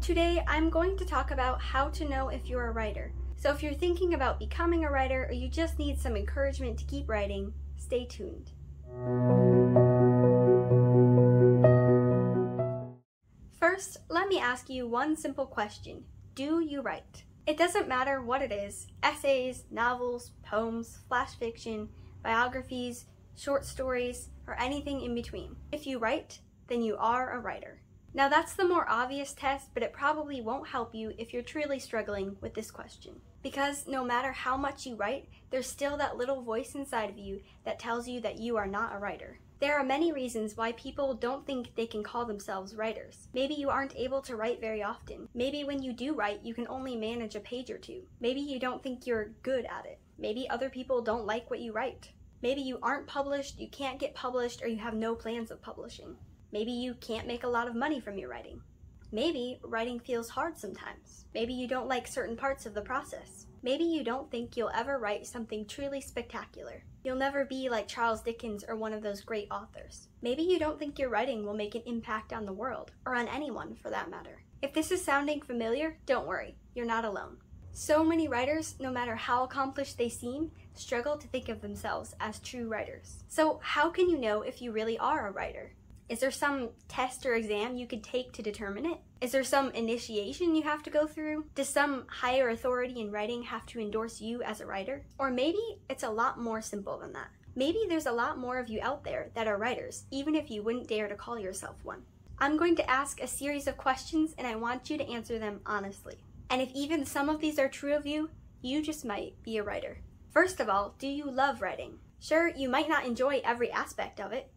Today, I'm going to talk about how to know if you're a writer. So if you're thinking about becoming a writer or you just need some encouragement to keep writing, stay tuned. First, let me ask you one simple question. Do you write? It doesn't matter what it is, essays, novels, poems, flash fiction, biographies, short stories, or anything in between. If you write, then you are a writer. Now that's the more obvious test, but it probably won't help you if you're truly struggling with this question. Because no matter how much you write, there's still that little voice inside of you that tells you that you are not a writer. There are many reasons why people don't think they can call themselves writers. Maybe you aren't able to write very often. Maybe when you do write, you can only manage a page or two. Maybe you don't think you're good at it. Maybe other people don't like what you write. Maybe you aren't published, you can't get published, or you have no plans of publishing. Maybe you can't make a lot of money from your writing. Maybe writing feels hard sometimes. Maybe you don't like certain parts of the process. Maybe you don't think you'll ever write something truly spectacular. You'll never be like Charles Dickens or one of those great authors. Maybe you don't think your writing will make an impact on the world, or on anyone for that matter. If this is sounding familiar, don't worry, you're not alone. So many writers, no matter how accomplished they seem, struggle to think of themselves as true writers. So how can you know if you really are a writer? Is there some test or exam you could take to determine it? Is there some initiation you have to go through? Does some higher authority in writing have to endorse you as a writer? Or maybe it's a lot more simple than that. Maybe there's a lot more of you out there that are writers, even if you wouldn't dare to call yourself one. I'm going to ask a series of questions and I want you to answer them honestly. And if even some of these are true of you, you just might be a writer. First of all, do you love writing? Sure, you might not enjoy every aspect of it.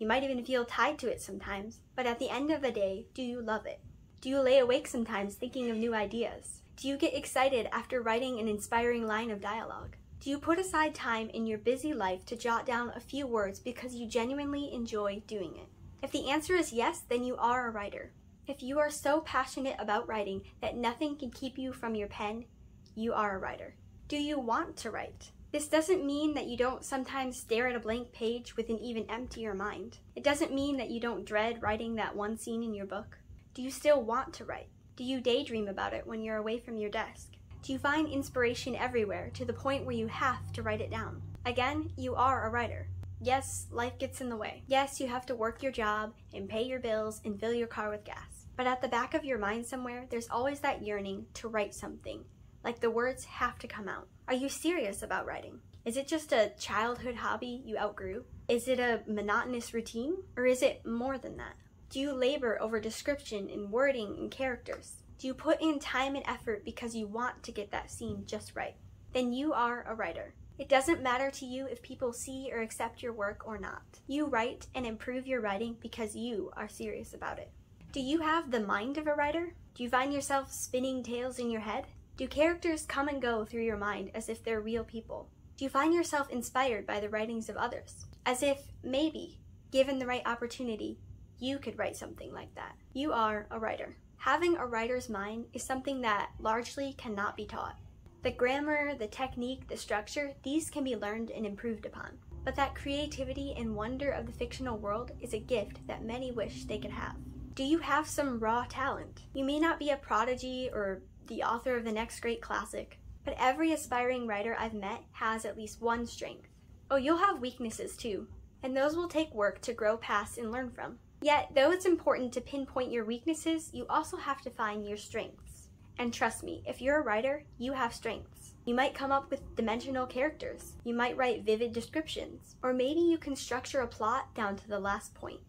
You might even feel tied to it sometimes, but at the end of the day, do you love it? Do you lay awake sometimes thinking of new ideas? Do you get excited after writing an inspiring line of dialogue? Do you put aside time in your busy life to jot down a few words because you genuinely enjoy doing it? If the answer is yes, then you are a writer. If you are so passionate about writing that nothing can keep you from your pen, you are a writer. Do you want to write? This doesn't mean that you don't sometimes stare at a blank page with an even emptier mind. It doesn't mean that you don't dread writing that one scene in your book. Do you still want to write? Do you daydream about it when you're away from your desk? Do you find inspiration everywhere to the point where you have to write it down? Again, you are a writer. Yes, life gets in the way. Yes, you have to work your job and pay your bills and fill your car with gas. But at the back of your mind somewhere, there's always that yearning to write something. Like the words have to come out. Are you serious about writing? Is it just a childhood hobby you outgrew? Is it a monotonous routine? Or is it more than that? Do you labor over description and wording and characters? Do you put in time and effort because you want to get that scene just right? Then you are a writer. It doesn't matter to you if people see or accept your work or not. You write and improve your writing because you are serious about it. Do you have the mind of a writer? Do you find yourself spinning tales in your head? Do characters come and go through your mind as if they're real people? Do you find yourself inspired by the writings of others? As if, maybe, given the right opportunity, you could write something like that. You are a writer. Having a writer's mind is something that largely cannot be taught. The grammar, the technique, the structure, these can be learned and improved upon. But that creativity and wonder of the fictional world is a gift that many wish they could have. Do you have some raw talent? You may not be a prodigy or the author of the next great classic, but every aspiring writer I've met has at least one strength. Oh, you'll have weaknesses too, and those will take work to grow past and learn from. Yet, though it's important to pinpoint your weaknesses, you also have to find your strengths. And trust me, if you're a writer, you have strengths. You might come up with dimensional characters, you might write vivid descriptions, or maybe you can structure a plot down to the last point.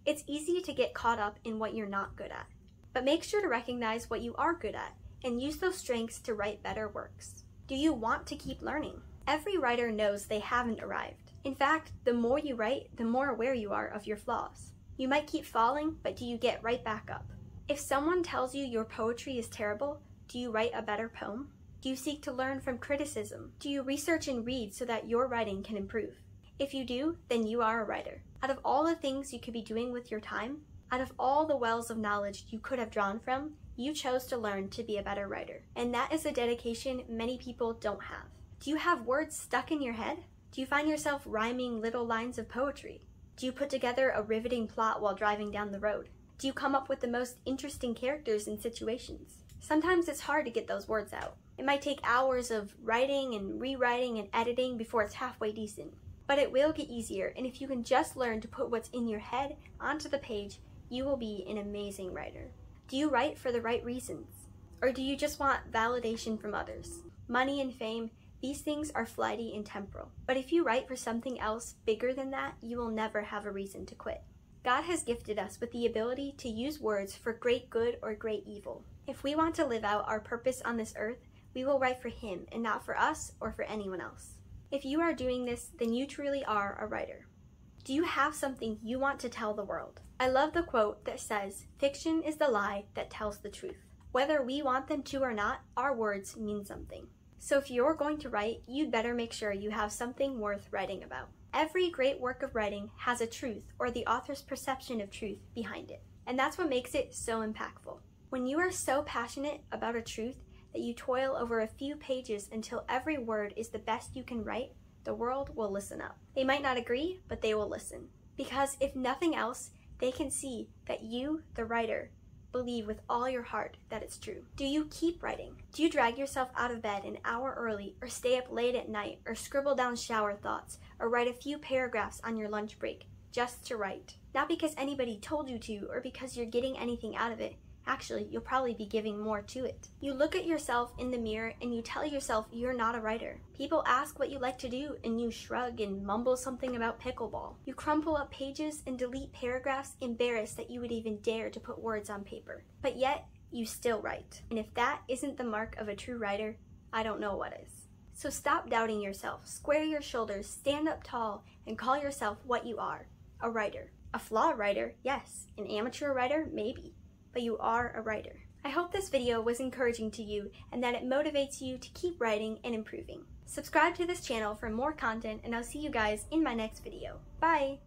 It's easy to get caught up in what you're not good at, but make sure to recognize what you are good at and use those strengths to write better works. Do you want to keep learning? Every writer knows they haven't arrived. In fact, the more you write, the more aware you are of your flaws. You might keep falling, but do you get right back up? If someone tells you your poetry is terrible, do you write a better poem? Do you seek to learn from criticism? Do you research and read so that your writing can improve? If you do, then you are a writer. Out of all the things you could be doing with your time, out of all the wells of knowledge you could have drawn from, you chose to learn to be a better writer. And that is a dedication many people don't have. Do you have words stuck in your head? Do you find yourself rhyming little lines of poetry? Do you put together a riveting plot while driving down the road? Do you come up with the most interesting characters and situations? Sometimes it's hard to get those words out. It might take hours of writing and rewriting and editing before it's halfway decent. But it will get easier, and if you can just learn to put what's in your head onto the page, you will be an amazing writer. Do you write for the right reasons? Or do you just want validation from others? Money and fame, these things are flighty and temporal. But if you write for something else bigger than that, you will never have a reason to quit. God has gifted us with the ability to use words for great good or great evil. If we want to live out our purpose on this earth, we will write for Him and not for us or for anyone else. If you are doing this, then you truly are a writer. Do you have something you want to tell the world? I love the quote that says, "Fiction is the lie that tells the truth." Whether we want them to or not, our words mean something. So if you're going to write, you'd better make sure you have something worth writing about. Every great work of writing has a truth or the author's perception of truth behind it. And that's what makes it so impactful. When you are so passionate about a truth that you toil over a few pages until every word is the best you can write, the world will listen up. They might not agree, but they will listen. Because if nothing else, they can see that you, the writer, believe with all your heart that it's true. Do you keep writing? Do you drag yourself out of bed an hour early, or stay up late at night, or scribble down shower thoughts, or write a few paragraphs on your lunch break just to write? Not because anybody told you to, or because you're getting anything out of it. Actually, you'll probably be giving more to it. You look at yourself in the mirror and you tell yourself you're not a writer. People ask what you like to do and you shrug and mumble something about pickleball. You crumple up pages and delete paragraphs, embarrassed that you would even dare to put words on paper. But yet, you still write. And if that isn't the mark of a true writer, I don't know what is. So stop doubting yourself, square your shoulders, stand up tall, and call yourself what you are, a writer. A flawed writer, yes. An amateur writer, maybe. But you are a writer. I hope this video was encouraging to you and that it motivates you to keep writing and improving. Subscribe to this channel for more content, and I'll see you guys in my next video. Bye!